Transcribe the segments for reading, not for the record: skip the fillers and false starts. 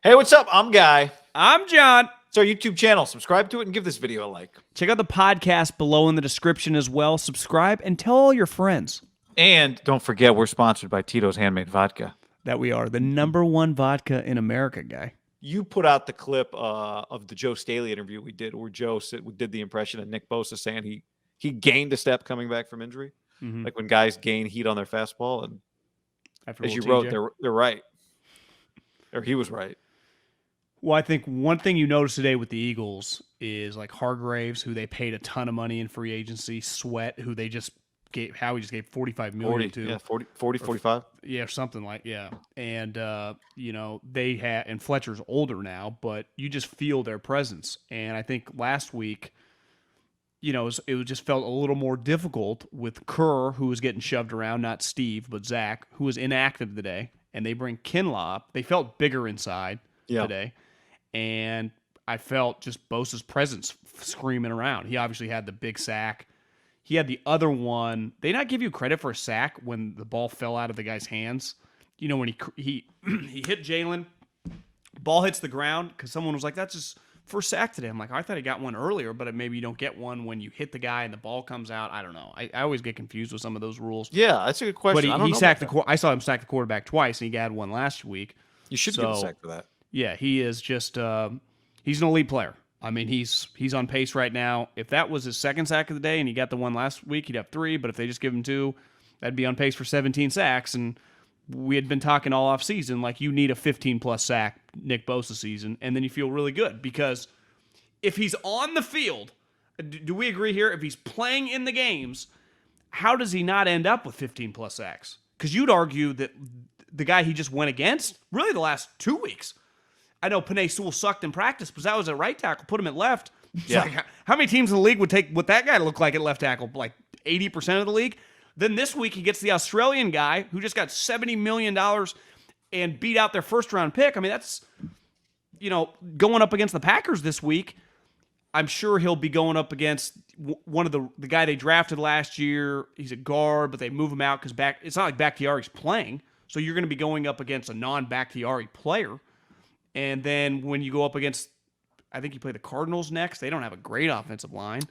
Hey, what's up? I'm Guy. I'm John. It's our YouTube channel. Subscribe to it and give this video a like. Check out the podcast below in the description as well. Subscribe and tell all your friends And don't forget, we're sponsored by Tito's Handmade Vodka. that we are the #1 vodka in America, Guy. You put out the clip of the Joe Staley interview we did, where Joe did the impression of Nick Bosa saying he gained a step coming back from injury, like when guys gain heat on their fastball. And After as you wrote, they're right, or he was right. Well, I think one thing you noticed today with the Eagles is like Hargraves, who they paid a ton of money in free agency, Sweat, who they just gave, Howie just gave $45 million to. Yeah, 40, 45. Yeah, something like, yeah. And, they had, and Fletcher's older now, but you just feel their presence. And I think last week, it just felt a little more difficult with Kerr, who was getting shoved around, not Steve, but Zach, who was inactive today. And they bring Kinlaw up. They felt bigger inside today. And I felt just Bosa's presence screaming around. He obviously had the big sack. He had the other one. They not give you credit for a sack when the ball fell out of the guy's hands. When he hit Jalen, ball hits the ground, because someone was like, that's his first sack today. I'm like, I thought he got one earlier, but maybe you don't get one when you hit the guy and the ball comes out. I don't know. I always get confused with some of those rules. Yeah, that's a good question. But he sacked I saw him sack the quarterback twice, and he had one last week. You should give a sack for that. Yeah, he is just he's an elite player. I mean, he's on pace right now. If that was his second sack of the day and he got the one last week, he'd have 3. But if they just give him 2, that'd be on pace for 17 sacks. And we had been talking all off season like you need a 15-plus sack Nick Bosa season, and then you feel really good because if he's on the field, do we agree here? If he's playing in the games, how does he not end up with 15-plus sacks? Because you'd argue that the guy he just went against, really the last 2 weeks. I know Penei Sewell sucked in practice, but that was at right tackle. Put him at left. Yeah. Like, how many teams in the league would take what that guy looked like at left tackle? Like 80% of the league. Then this week he gets the Australian guy who just got $70 million and beat out their first-round pick. I mean, that's, going up against the Packers this week. I'm sure he'll be going up against one of the guy they drafted last year. He's a guard, but they move him out because it's not like Bakhtiari's playing. So you're going to be going up against a non-Bakhtiari player. And then when you go up against, I think you play the Cardinals next. They don't have a great offensive line.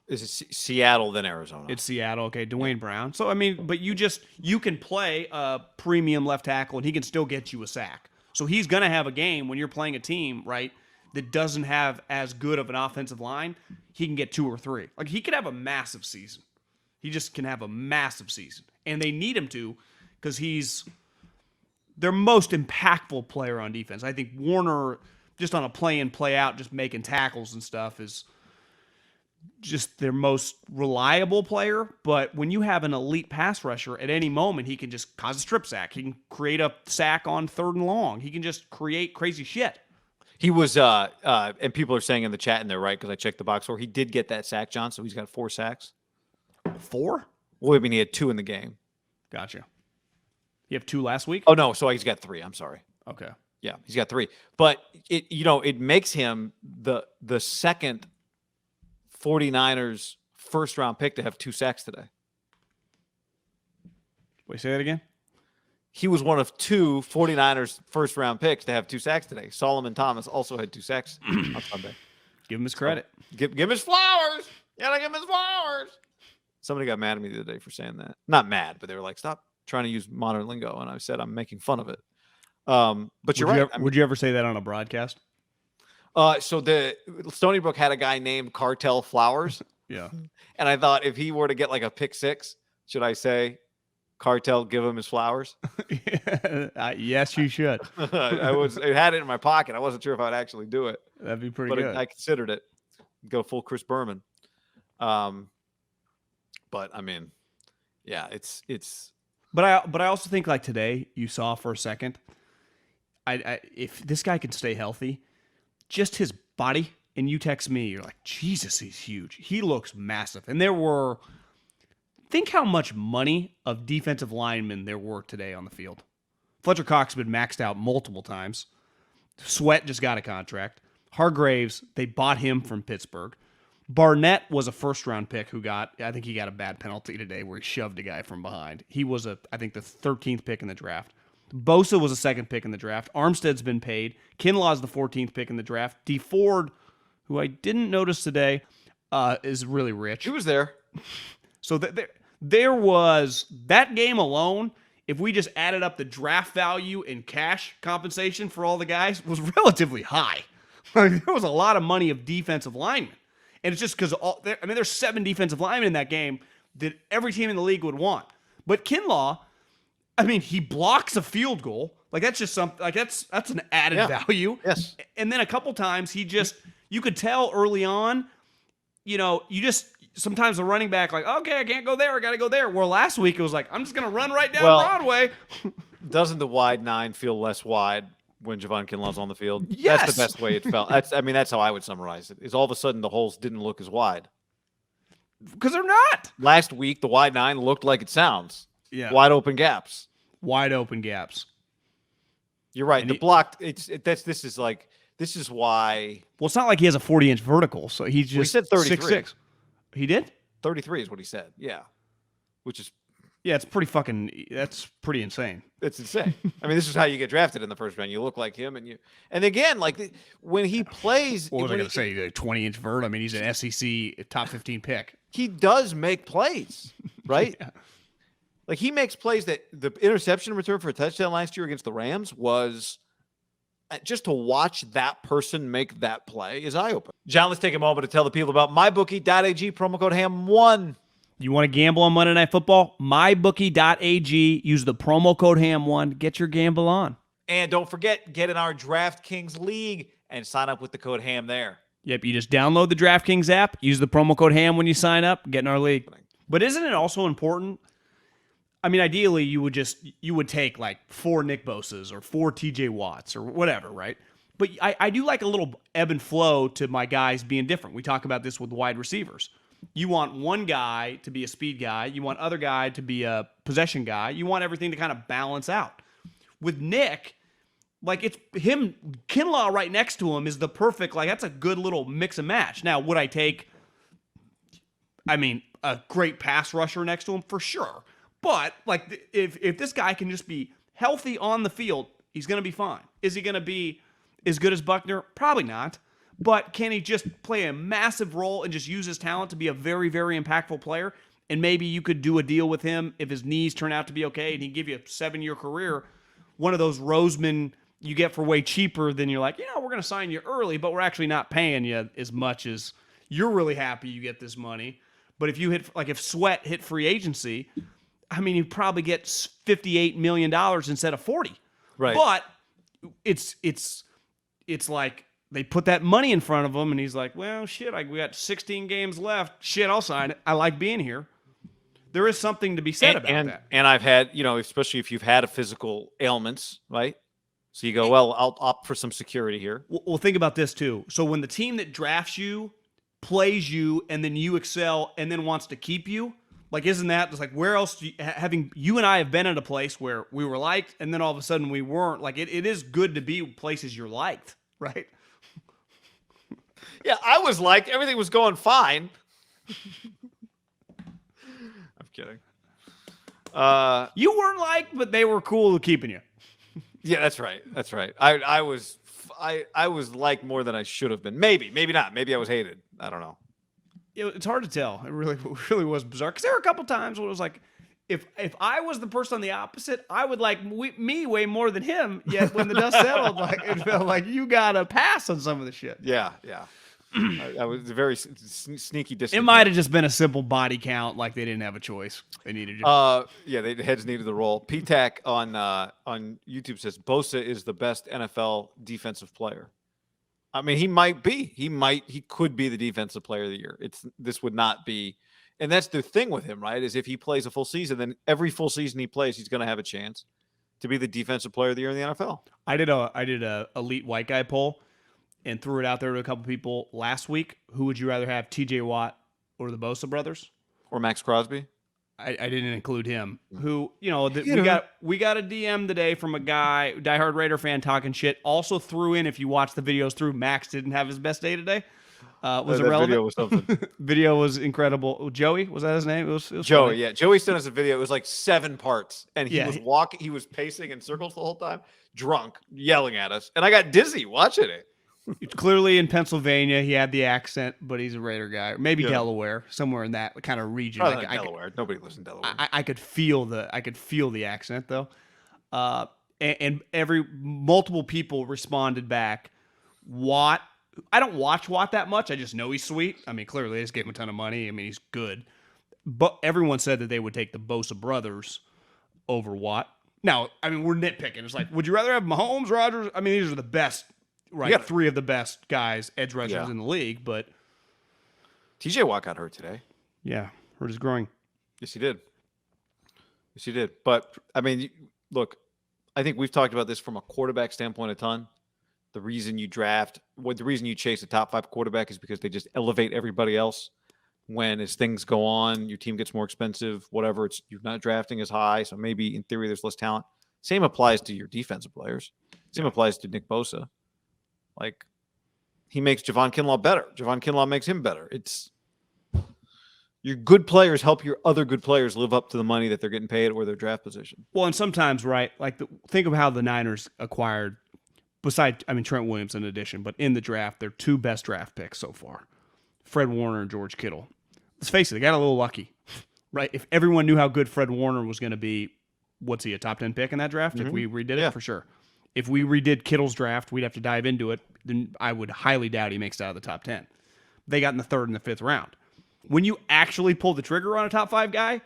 Is it Seattle, then Arizona? It's Seattle. Okay, Dwayne Brown. So, I mean, but you can play a premium left tackle, and he can still get you a sack. So he's going to have a game when you're playing a team, right, that doesn't have as good of an offensive line. He can get 2 or 3. Like, he could have a massive season. He just can have a massive season. And they need him to because he's their most impactful player on defense. I think Warner, just on a play-in, play-out, just making tackles and stuff, is just their most reliable player. But when you have an elite pass rusher, at any moment, he can just cause a strip sack. He can create a sack on 3rd and long. He can just create crazy shit. He was, and people are saying in the chat, and they're right, because I checked the box score, he did get that sack, John, so he's got 4 sacks. 4? Well, I mean, he had 2 in the game. Gotcha. You have 2 last week? Oh, no, so he's got 3. I'm sorry. Okay. Yeah, he's got 3. But, it makes him the second 49ers first-round pick to have 2 sacks today. Wait, say that again? He was one of 2 49ers first-round picks to have 2 sacks today. Solomon Thomas also had 2 sacks on Sunday. Give him his credit. So, give him his flowers. You gotta give him his flowers. Somebody got mad at me the other day for saying that. Not mad, but they were like, stop trying to use modern lingo. And I said, I'm making fun of it. But you're right. Would you ever say that on a broadcast? So the Stony Brook had a guy named Cartel Flowers. Yeah. And I thought if he were to get like a pick 6, should I say, Cartel, give him his flowers? Yes, you should. I had it in my pocket. I wasn't sure if I'd actually do it. That'd be pretty good. I considered it. Go full Chris Berman. But I mean, yeah, it's. But I also think like today you saw for a second, if this guy can stay healthy, just his body, and you text me, you're like, Jesus, he's huge. He looks massive. And think how much money of defensive linemen there were today on the field. Fletcher Cox has been maxed out multiple times. Sweat just got a contract. Hargraves, they bought him from Pittsburgh. Barnett was a first-round pick I think he got a bad penalty today where he shoved a guy from behind. He was I think the 13th pick in the draft. Bosa was a second pick in the draft. Armstead's been paid. Kinlaw's the 14th pick in the draft. D Ford, who I didn't notice today, is really rich. He was there. So there was that game alone. If we just added up the draft value and cash compensation for all the guys, was relatively high. There was a lot of money of defensive linemen. And it's just because there's 7 defensive linemen in that game that every team in the league would want. But Kinlaw, he blocks a field goal. Like that's just something. Like that's an added value. Yes. And then a couple times you could tell early on. Sometimes the running back like, okay, I can't go there. I got to go there. Where last week it was like, I'm just going to run right down Broadway. Doesn't the wide 9 feel less wide when Javon Kinlaw's on the field? Yes. That's the best way it felt. That's how I would summarize it. Is all of a sudden the holes didn't look as wide. Because they're not. Last week, the wide 9 looked like it sounds. Yeah. Wide open gaps. Wide open gaps. You're right. This is why. Well, it's not like he has a 40-inch vertical, so he's just he said 33. 6'6". He did? 33 is what he said. Yeah. Which is. Yeah, that's pretty insane. It's insane. This is how you get drafted in the first round. You look like him, and again, like when he plays. What was I going to say? 20-inch vert. He's an SEC top 15 pick. He does make plays, right? Yeah. Like he makes plays that the interception return for a touchdown last year against the Rams was. Just to watch that person make that play is eye-opening. John, let's take a moment to tell the people about MyBookie.ag, promo code HAM1. You want to gamble on Monday Night Football? MyBookie.ag. Use the promo code HAM1. Get your gamble on. And don't forget, get in our DraftKings League and sign up with the code HAM there. Yep, you just download the DraftKings app, use the promo code HAM when you sign up, get in our league. But isn't it also important? Ideally, you would take like 4 Nick Bosas or 4 TJ Watts or whatever, right? But I do like a little ebb and flow to my guys being different. We talk about this with wide receivers. You want one guy to be a speed guy. You want other guy to be a possession guy. You want everything to kind of balance out. With Nick, like it's him, Kinlaw right next to him is the perfect, like that's a good little mix and match. Now, would I take, a great pass rusher next to him? For sure. But like, if this guy can just be healthy on the field, he's going to be fine. Is he going to be as good as Buckner? Probably not. But can he just play a massive role and just use his talent to be a very, very impactful player? And maybe you could do a deal with him if his knees turn out to be okay and he give you a 7-year career. One of those Roseman you get for way cheaper than you're like, we're going to sign you early, but we're actually not paying you as much as you're really happy you get this money. But if you if Sweat hit free agency, you probably get $58 million instead of 40. Right. But it's like they put that money in front of him, and he's like, well, shit, we got 16 games left. Shit, I'll sign it. I like being here. There is something to be said about that. And I've had, especially if you've had a physical ailments, right? So you go, well, I'll opt for some security here. Well, think about this, too. So when the team that drafts you plays you, and then you excel, and then wants to keep you, like, isn't that just like where else having you and I have been at a place where we were liked and then all of a sudden we weren't? Like, it is good to be places you're liked, right? Yeah, I was liked. Everything was going fine. I'm kidding. You weren't liked, but they were cool keeping you. Yeah, that's right. That's right. I was liked more than I should have been. Maybe not. Maybe I was hated. I don't know. It's hard to tell. It really was bizarre. Because there were a couple times when it was like, if I was the person on the opposite, I would like me way more than him. Yet when the dust settled, like it felt like you got a pass on some of the shit. Yeah. I was very sneaky. It might have just been a simple body count, like they didn't have a choice. They needed you. The heads needed the roll. P-Tac on YouTube says Bosa is the best NFL defensive player. He might be. He could be the defensive player of the year. This would not be, and that's the thing with him, right? Is if he plays a full season, then every full season he plays, he's going to have a chance to be the defensive player of the year in the NFL. I did a elite white guy poll and threw it out there to a couple people last week. Who would you rather have, TJ Watt or the Bosa brothers, or Max Crosby? I didn't include him. Who, we got a DM today from a guy, diehard Raider fan, talking shit. Also threw in, if you watch the videos through, Max didn't have his best day today. Was That irrelevant. video was something. Video was incredible. Joey, was that his name? It was Joey, funny. yeah. Joey sent us a video. It was like 7 parts. And he Yeah, was walking, he was pacing in circles the whole time, drunk, yelling at us. And I got dizzy watching it. It's clearly in Pennsylvania. He had the accent, but he's a Raider guy. Or maybe Yeah. Delaware, somewhere in that kind of region. Probably not Delaware. Nobody lives in Delaware. I could feel the accent though. And multiple people responded back. Watt, I don't watch Watt that much. I just know he's sweet. I mean, clearly they just gave him a ton of money. I mean, he's good. But everyone said that they would take the Bosa brothers over Watt. Now, I mean, we're nitpicking. It's like, would you rather have Mahomes, Rodgers? I mean, these are the best, right? Yeah. 3 of the best guys, edge rushers in the league. But TJ Watt got hurt today. yeah, hurt his groin. Yes, he did. Yes, he did. But, I mean, look, I think we've talked about this from a quarterback standpoint a ton. The reason you chase a top 5 quarterback is because they just elevate everybody else. When as things go on, your team gets more expensive, whatever, you're not drafting as high, so maybe in theory there's less talent. Same applies to your defensive players. Same applies to Nick Bosa. Like, he makes Javon Kinlaw better. Javon Kinlaw makes him better. It's your good players help your other good players live up to the money that they're getting paid or their draft position. Well, and sometimes, right, like think of how the Niners acquired, Trent Williams in addition, but in the draft, their 2 best draft picks so far, Fred Warner and George Kittle. Let's face it, they got a little lucky, right? If everyone knew how good Fred Warner was going to be, what's he, a top 10 pick in that draft? If we redid it, for sure. If we redid Kittle's draft, we'd have to dive into it. Then I would highly doubt he makes it out of the top 10. They got in the 3rd and the 5th round. When you actually pull the trigger on a top 5 guy,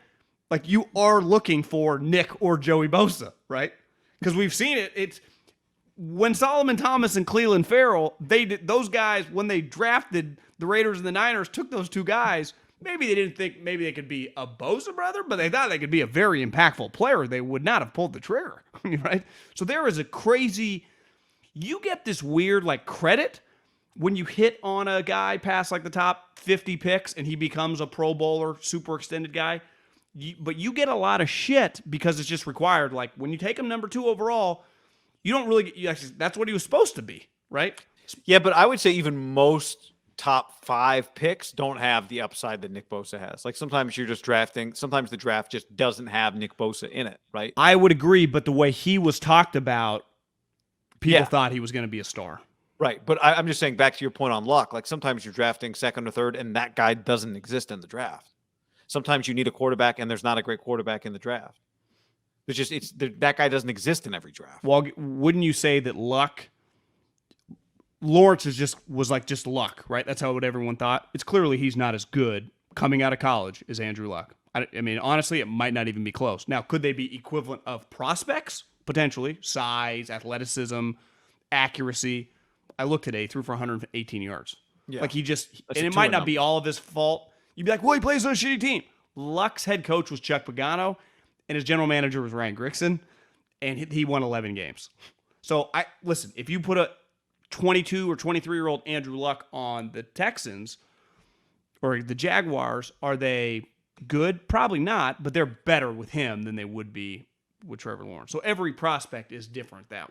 like you are looking for Nick or Joey Bosa, right? Because we've seen it. It's when Solomon Thomas and Cleveland Farrell, those guys, when they drafted the Raiders and the Niners, took those 2 guys. Maybe they didn't think maybe they could be a Bosa brother, but they thought they could be a very impactful player. They would not have pulled the trigger, right? So there is a crazy, you get this weird like credit when you hit on a guy past like the top 50 picks and he becomes a Pro Bowler, super extended guy. But you get a lot of shit because it's just required. Like when you take him number 2 overall, you don't really get, that's what he was supposed to be, right? Yeah, but I would say even most top 5 picks don't have the upside that Nick Bosa has. Like sometimes you're just drafting, sometimes the draft just doesn't have Nick Bosa in it, right? I would agree, but the way he was talked about, people thought he was going to be a star. Right, but I'm just saying back to your point on luck, like sometimes you're drafting 2nd or 3rd and that guy doesn't exist in the draft. Sometimes you need a quarterback and there's not a great quarterback in the draft. That guy doesn't exist in every draft. Well, wouldn't you say that Lawrence was just luck, right? That's what everyone thought. It's clearly he's not as good coming out of college as Andrew Luck. I mean, honestly, it might not even be close. Now, could they be equivalent of prospects? Potentially. Size, athleticism, accuracy. I looked today, he threw for 118 yards. Yeah. Like and it might not be all of his fault. You'd be like, well, he plays on a shitty team. Luck's head coach was Chuck Pagano, and his general manager was Ryan Grigson, and he won 11 games. So, listen, if you put a 22 or 23-year-old Andrew Luck on the Texans or the Jaguars, are they good? Probably not, but they're better with him than they would be with Trevor Lawrence. So every prospect is different that way.